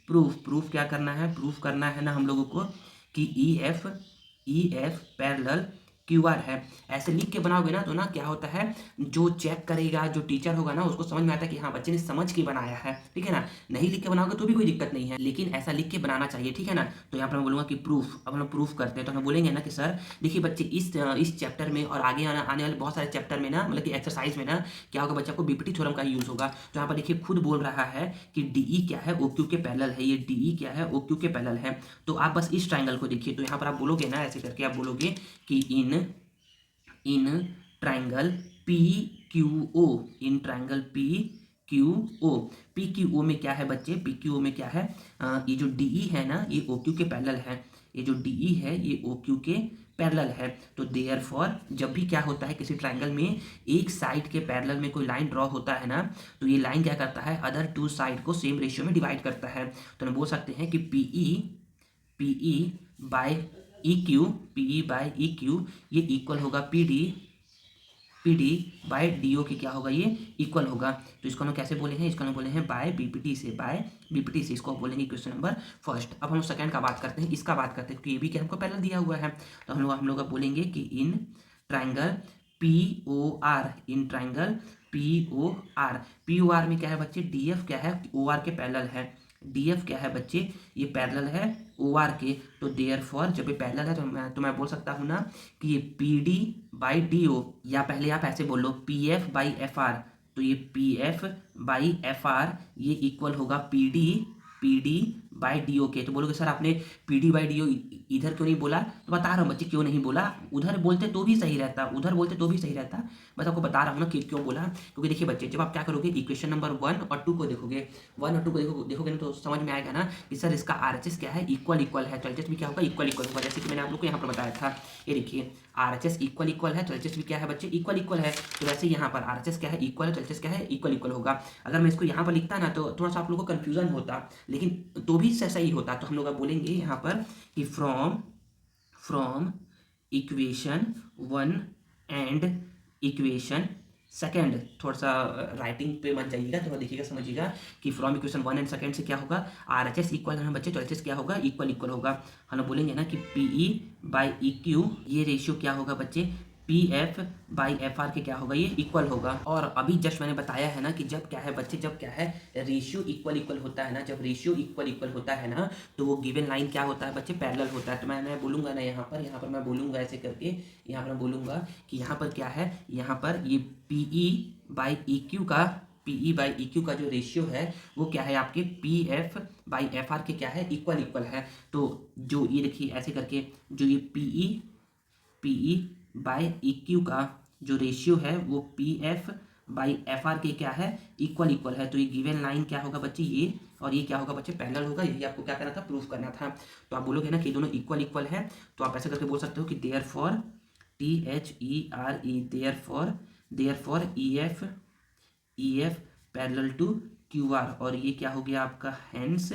प्रूफ क्या करना है, प्रूफ करना है ना हम लोगों को कि ई एफ पैरेलल क्यू आर है। ऐसे लिख के बनाओगे ना तो ना क्या होता है, जो चेक करेगा, जो टीचर होगा ना, उसको समझ में आता है कि हाँ बच्चे ने समझ के बनाया है, ठीक है ना। नहीं लिख के बनाओगे तो भी कोई दिक्कत नहीं है, लेकिन ऐसा लिख के बनाना चाहिए, ठीक है ना। तो यहाँ पर मैं बोलूँगा कि प्रूफ, अब हम लोग प्रूफ करते हैं। तो हम बोलेंगे ना कि सर देखिए बच्चे इस चैप्टर में और आगे आने वाले बहुत सारे चैप्टर में ना, मतलब कि एक्सरसाइज में ना क्या होगा बच्चा को बीपीटी थ्योरम का यूज होगा। तो यहाँ पर देखिए खुद बोल रहा है कि डीई क्या है, ओ क्यू के पैरेलल है, ये डीई क्या है, ओ क्यू के पैरेलल है। तो आप बस इस ट्रायंगल को देखिए। तो यहाँ पर आप बोलोगे ना, ऐसे करके आप बोलोगे कि in triangle P Q O, in triangle P Q O, P Q O में क्या है बच्चे, पी क्यू ओ में क्या है, ये जो डीई है ना ये ओ क्यू के पैरेलल है, ये जो डीई है ये ओ क्यू के पैरेलल है। तो देयरफॉर जब भी क्या होता है किसी ट्रायंगल में एक साइड के पैरेलल में कोई लाइन ड्रॉ होता है ना, तो ये लाइन क्या करता है, अदर टू साइड को सेम रेशियो में डिवाइड करता है। तो हम बोल सकते हैं कि PE by E Q, PE by E Q ये इक्वल होगा पीडी बाय डीओ के, क्या होगा ये इक्वल होगा। तो इसको हम कैसे बोले हैं, इसको हम बोले हैं बाय बीपीटी से, बाय बीपीटी से इसको बोलेंगे क्वेश्चन नंबर फर्स्ट। अब हम लोग सेकंड का बात करते हैं, इसका बात करते हैं क्योंकि ये भी क्या हमको पैरेलल दिया हुआ है। तो हम लोग बोलेंगे कि in triangle P O R, in triangle P O R में क्या है बच्चे, डी एफ क्या है ओ आर के पैरेलल है, डी एफ क्या है बच्चे, ये पैरेलल है ओ आर के। तो देयरफॉर जब ये पैरेलल है तो मैं बोल सकता हूँ ना कि ये P D by D O, या पहले आप ऐसे बोल लो P F by F R. तो ये P F by F R ये इक्वल होगा P D by D O के। तो बोलोगे सर आपने P D by D O इधर क्यों नहीं बोला, तो बता रहा हूँ बच्चे क्यों नहीं बोला, उधर बोलते तो भी सही रहता, उधर बोलते तो भी सही रहता। बस आपको बता रहा हूँ ना कि क्यों बोला, क्योंकि देखिए बच्चे जब आप क्या करोगे इक्वेशन नंबर 1 और 2 को देखोगे, 1 और 2 को देखोगे ना तो समझ में आएगा ना कि सर इसका आरएचएस क्या है, इक्वल है, तो एलएचएस भी क्या होगा, इक्वल होगा। जैसे कि मैंने आप लोग को यहाँ पर बताया था, ये देखिए आरएचएस इक्वल है तो एलएचएस भी क्या है बच्चे, इक्वल है। तो वैसे यहाँ पर आरएचएस क्या है, इक्वल है, तो एलएचएस क्या है, इक्वल होगा। अगर मैं इसको यहाँ पर लिखता ना तो थोड़ा सा आप लोगों को कंफ्यूजन होता, लेकिन तो भी सही होता। तो हम लोग अब बोलेंगे यहाँ पर कि from equation 1 and equation second. थोड़ा सा राइटिंग पे मत जाइएगा, थोड़ा देखिएगा समझिएगा कि फ्रॉम इक्वेशन 1 एंड सेकेंड से क्या होगा, आर एच एस इक्वल है ना बच्चे, तो एच एस क्या होगा, इक्वल इक्वल होगा। हम लोग बोलेंगे ना कि P E by E Q, ये रेशियो क्या होगा बच्चे, P F by F are के क्या होगा, ये इक्वल होगा। और अभी जस्ट मैंने बताया है ना कि जब क्या है बच्चे, जब क्या है रेशियो इक्वल इक्वल होता है ना, जब रेशियो इक्वल इक्वल होता है ना, तो वो गिवन लाइन क्या होता है बच्चे, पैरेलल होता है। तो मैं बोलूंगा ना यहाँ पर मैं बोलूंगा ऐसे करके, यहाँ पर मैं बोलूंगा कि यहाँ पर क्या है, यहाँ पर ये P E by E Q का, पीई बाई ई क्यू का जो रेशियो है वो क्या है आपके P F by F are के क्या है, इक्वल इक्वल है। तो जो ये देखिए ऐसे करके, जो ये पीई बाई ई क्यू का जो रेशियो है वो P F by F are के क्या है, इक्वल इक्वल है। तो ये गिवन लाइन क्या होगा बच्चे, ये और ये क्या होगा बच्चे, पैरेलल होगा। यही आपको क्या करना था, प्रूफ करना था। तो आप बोलोगे ना कि दोनों इक्वल इक्वल है, तो आप ऐसे करके बोल सकते हो कि therefore therefore E F parallel to Q R, और ये क्या हो गया आपका, हैंस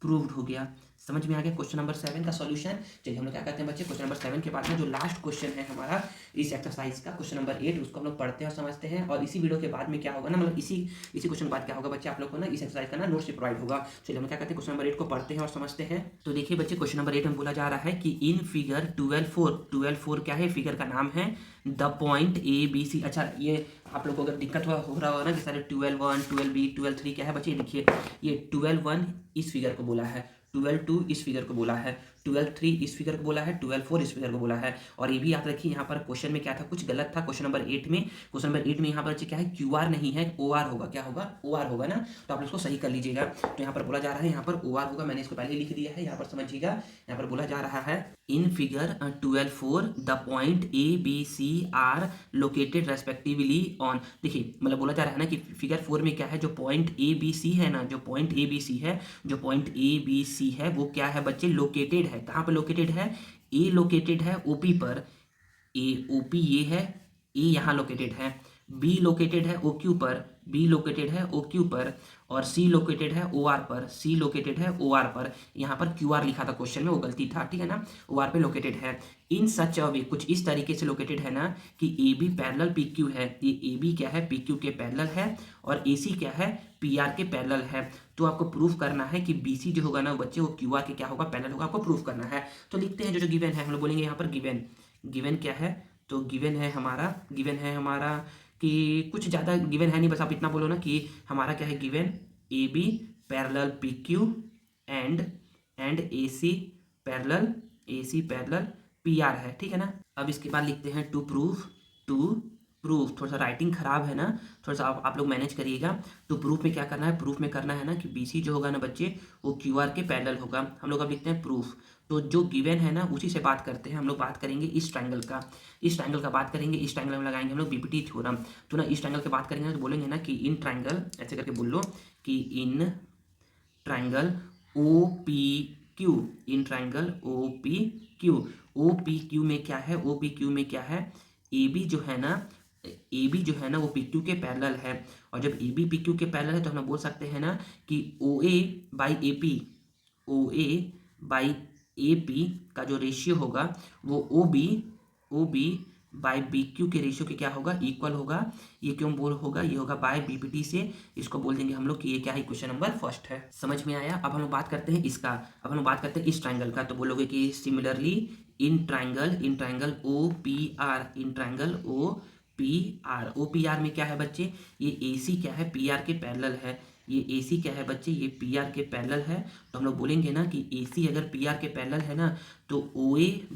प्रूव्ड हो गया। समझ में आ गया क्वेश्चन नंबर 7 का सॉल्यूशन। चलिए हम लोग क्या करते हैं बच्चे, क्वेश्चन नंबर 7 के बाद में जो लास्ट क्वेश्चन है हमारा इस एक्सरसाइज का, क्वेश्चन नंबर 8, उसको हम लोग पढ़ते हैं और समझते हैं। और इसी वीडियो के बाद में क्या होगा ना, मतलब इसी क्वेश्चन के बाद क्या होगा बच्चे, आप लोग को ना इस एक्सरसाइज का ना नोट्स प्रोवाइड होगा। चलिए हम क्या करते हैं, क्वेश्चन नंबर 8 को पढ़ते हैं और समझते हैं। तो देखिए बच्चे, क्वेश्चन नंबर 8 में बोला जा रहा है कि इन फिगर 12.4 क्या है, फिगर का नाम है the point A B C. अच्छा, ये आप लोग को अगर दिक्कत हो रहा होगा ना कि सारे 12.1 12b 12.3 क्या है बच्चे, देखिए ये 12.1 इस फिगर को बोला है, 12.2 इस फिगर को बोला है, 12.3 इस फिगर को बोला है, 12.4 इस फिगर को बोला है। और ये भी याद रखिए, यहाँ पर क्वेश्चन में क्या था, कुछ गलत था क्वेश्चन नंबर 8 में। क्वेश्चन नंबर 8 में यहाँ पर क्या है, क्यू आर नहीं है, ओ आर होगा। क्या होगा, ओ आर होगा ना, तो आप इसको सही कर लीजिएगा। तो यहाँ पर बोला जा रहा है, यहाँ पर ओ आर होगा, मैंने इसको पहले लिख दिया है, यहाँ पर समझिएगा। यहाँ पर बोला जा रहा है in figure 12.4 the point A B C are located respectively on. देखिए मतलब बोला जा रहा है ना कि फिगर 4 में क्या है, जो पॉइंट ए बी सी है ना, जो पॉइंट ए बी सी है, जो पॉइंट ए बी सी है वो क्या है बच्चे, लोकेटेड है। कहाँ पर लोकेटेड है, ए लोकेटेड है ओपी पर, ए ओपी ये है, ए यहाँ लोकेटेड है, बी लोकेटेड है ओक्यू पर, बी लोकेटेड है ओक्यू पर, और सी लोकेटेड है ओ आर पर, सी लोकेटेड है ओ आर पर। यहाँ पर क्यू आर लिखा था क्वेश्चन में, वो गलती था, ठीक है ना, ओ आर पे लोकेटेड है। इन सच अ वे, कुछ इस तरीके से लोकेटेड है ना कि A B parallel P Q है, ये ए बी क्या है, पी क्यू के पैरेलल है, और ए सी क्या है, पी आर के पैरेलल है। तो आपको प्रूफ करना है कि बी सी जो होगा ना बच्चे, वो क्यू आर के क्या होगा, पैरेलल होगा, आपको प्रूफ करना है। तो लिखते हैं जो गिवन है, हम लोग बोलेंगे यहाँ पर गिवन क्या है, तो गिवन है हमारा कि कुछ ज़्यादा गिवन है नहीं, बस आप इतना बोलो ना कि हमारा क्या है, given A B parallel P Q and A C parallel P R है, ठीक है ना। अब इसके बाद लिखते हैं टू प्रूफ। थोड़ा सा राइटिंग खराब है ना, थोड़ा सा आप लोग मैनेज करिएगा। तो प्रूफ में क्या करना है, प्रूफ में करना है ना कि बी सी जो होगा ना बच्चे, वो क्यू आर के पैरेलल होगा। हम लोग अब लिखते हैं प्रूफ। तो जो गिवन है ना उसी से बात करते हैं, हम लोग बात करेंगे इस ट्रायंगल का बात करेंगे, इस ट्रायंगल में लगाएंगे हम लोग बीपीटी थ्योरम। तो ना इस ट्रायंगल की बात करेंगे तो बोलेंगे ना कि इन ट्रायंगल, ऐसे करके बोल लो कि in triangle O P Q, in triangle O P Q में क्या है, ओ पी क्यू में क्या है, ए बी जो है ना वो पी क्यू के पैरेलल है। और जब ए बी पी क्यू के पैरेलल है तो हम बोल सकते हैं ना कि ओ ए बाई ए पी का जो रेशियो होगा वो O B by B Q के रेशियो के क्या होगा, इक्वल होगा। ये क्यों बोल होगा, ये होगा बाय बीपीटी से, इसको बोल देंगे हम लोग कि ये क्या है, क्वेश्चन नंबर फर्स्ट है। समझ में आया। अब हम लोग बात करते हैं इसका, अब हम लोग बात करते हैं इस ट्रायंगल का। तो बोलोगे कि similarly in triangle O P R, in triangle O P R में क्या है बच्चे, ये ए सी क्या है, पी आर के पैरेलल है। ये ए सी क्या है बच्चे, ये पी आर के पैरेलल है। तो हम लोग बोलेंगे ना कि ए सी अगर पी आर के पैरेलल है ना, तो ओ ए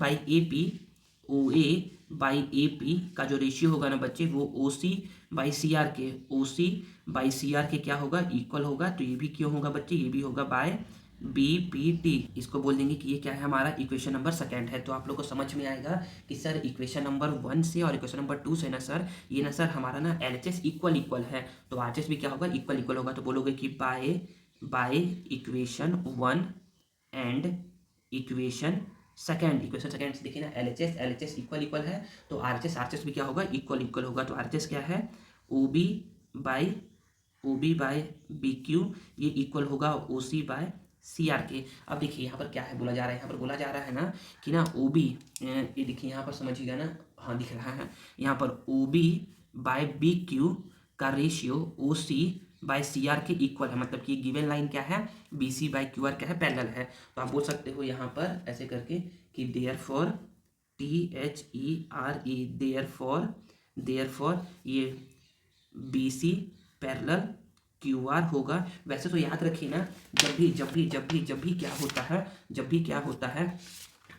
बाई ए पी का जो रेशियो होगा ना बच्चे, वो ओ सी बाई सी आर के क्या होगा, इक्वल होगा। तो ये भी क्यों होगा बच्चे, ये भी होगा बाय बी पी टी। इसको बोल देंगे कि ये क्या है, हमारा इक्वेशन नंबर सेकंड है। तो आप लोग को समझ में आएगा कि सर इक्वेशन नंबर 1 से और इक्वेशन नंबर 2 से ना सर, ये ना सर हमारा ना एलएचएस इक्वल है, तो आरएचएस भी क्या होगा, इक्वल होगा। तो बोलोगे कि by equation 1 and equation second से देखिए ना, एलएचएस इक्वल है, तो आरएचएस भी क्या होगा, इक्वल होगा। तो आरएचएस क्या है, O B by B Q, ये इक्वल होगा ओ सी बाय CRK। अब देखिए यहाँ पर क्या है बोला जा रहा है, यहाँ पर बोला जा रहा है ना कि ना OB, ये देखिए यहाँ पर समझिएगा ना, हाँ दिख रहा है यहाँ पर OB बाय BQ का रेशियो OC बाय CR के इक्वल है, मतलब कि गिवन लाइन क्या है, BC बाय QR क्या है, पैरेलल है। तो आप बोल सकते हो यहाँ पर ऐसे करके कि देयरफॉर THERE, देयरफॉर ये BC पैरेलल QR होगा। वैसे तो याद रखिए ना, जब भी क्या होता है,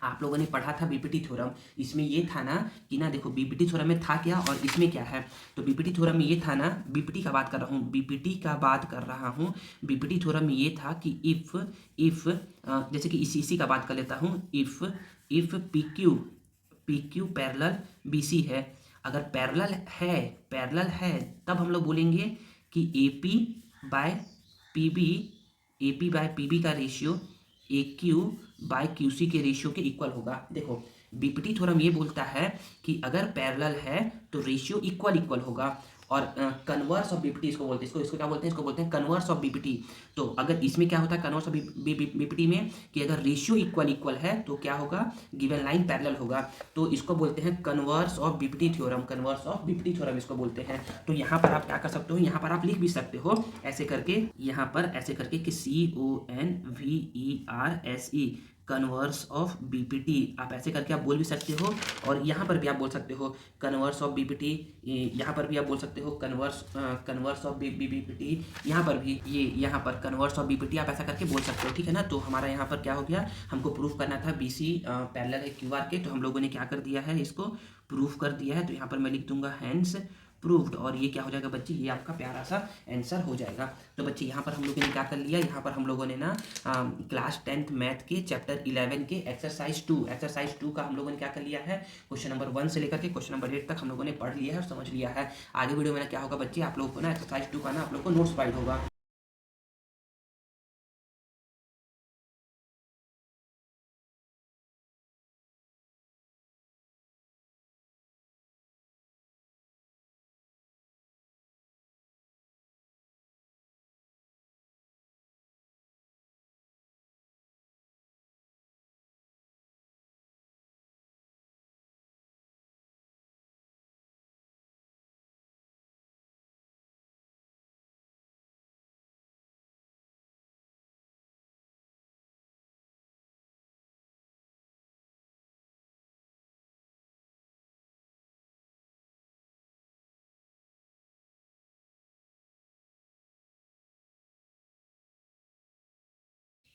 आप लोगों ने पढ़ा था बीपीटी थ्योरम, इसमें ये था ना कि ना देखो बीपीटी थ्योरम में था क्या और इसमें क्या है। तो बीपीटी थ्योरम में ये था ना, बीपीटी का बात कर रहा हूँ, बीपीटी थ्योरम में ये था कि इफ जैसे कि इसी का बात कर लेता हूँ, इफ PQ पैरेलल BC है, अगर पैरेलल है तब हम लोग बोलेंगे कि AP बाय PB का रेशियो AQ बाय QC के रेशियो के इक्वल होगा। देखो बीपीटी थ्योरम ये बोलता है कि अगर पैरेलल है तो रेशियो इक्वल होगा, और कन्वर्स ऑफ बीपीटी इसको बोलते हैं, इसको क्या बोलते हैं, इसको बोलते हैं कन्वर्स ऑफ बीपीटी। तो अगर इसमें क्या होता है कन्वर्स ऑफ बीपीटी में, कि अगर रेशियो इक्वल है तो क्या होगा, गिवन लाइन पैरेलल होगा। तो इसको बोलते हैं कन्वर्स ऑफ बीपीटी थ्योरम, इसको बोलते हैं। तो यहाँ पर आप क्या कर सकते हो, यहाँ पर आप लिख भी सकते हो ऐसे करके, यहाँ पर ऐसे करके कि CONVERSE, कन्वर्स ऑफ बीपीटी, आप ऐसे करके आप बोल भी सकते हो। और यहाँ पर भी आप बोल सकते हो कन्वर्स ऑफ बीपीटी, यहाँ पर भी आप बोल सकते हो कन्वर्स ऑफ बीपीटी, यहाँ पर भी यहाँ पर कन्वर्स ऑफ बीपीटी आप ऐसा करके बोल सकते हो, ठीक है ना। तो हमारा यहाँ पर क्या हो गया, हमको प्रूफ करना था BC पैरेलल है QR के, तो हम लोगों ने क्या कर दिया है, इसको प्रूफ कर दिया है। तो यहाँ पर मैं लिख दूंगा हैंस प्रूव्ड, और ये क्या हो जाएगा बच्चे, ये आपका प्यारा सा आंसर हो जाएगा। तो बच्चे यहाँ पर हम लोगों ने क्या कर लिया, यहाँ पर हम लोगों ने ना क्लास 10th मैथ के चैप्टर 11 के एक्सरसाइज 2 का हम लोगों ने क्या कर लिया है, क्वेश्चन नंबर 1 से लेकर के क्वेश्चन नंबर 8 तक हम लोगों ने पढ़ लिया है और समझ लिया है। आगे वीडियो में क्या होगा बच्चे, आप लोगों को ना एक्सरसाइज 2 का ना आप लोग को नोट्स प्रोवाइड होगा।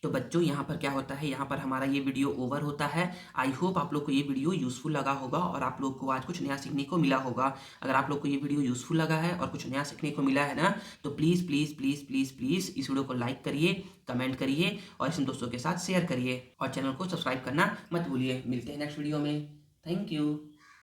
तो बच्चों यहाँ पर क्या होता है, यहाँ पर हमारा ये वीडियो ओवर होता है। आई होप आप लोग को ये वीडियो यूज़फुल लगा होगा और आप लोग को आज कुछ नया सीखने को मिला होगा। अगर आप लोग को ये वीडियो यूज़फुल लगा है और कुछ नया सीखने को मिला है ना, तो please please please please please इस वीडियो को लाइक करिए, कमेंट करिए और इसे दोस्तों के साथ शेयर करिए, और चैनल को सब्सक्राइब करना मत भूलिए। मिलते हैं नेक्स्ट वीडियो में। Thank you.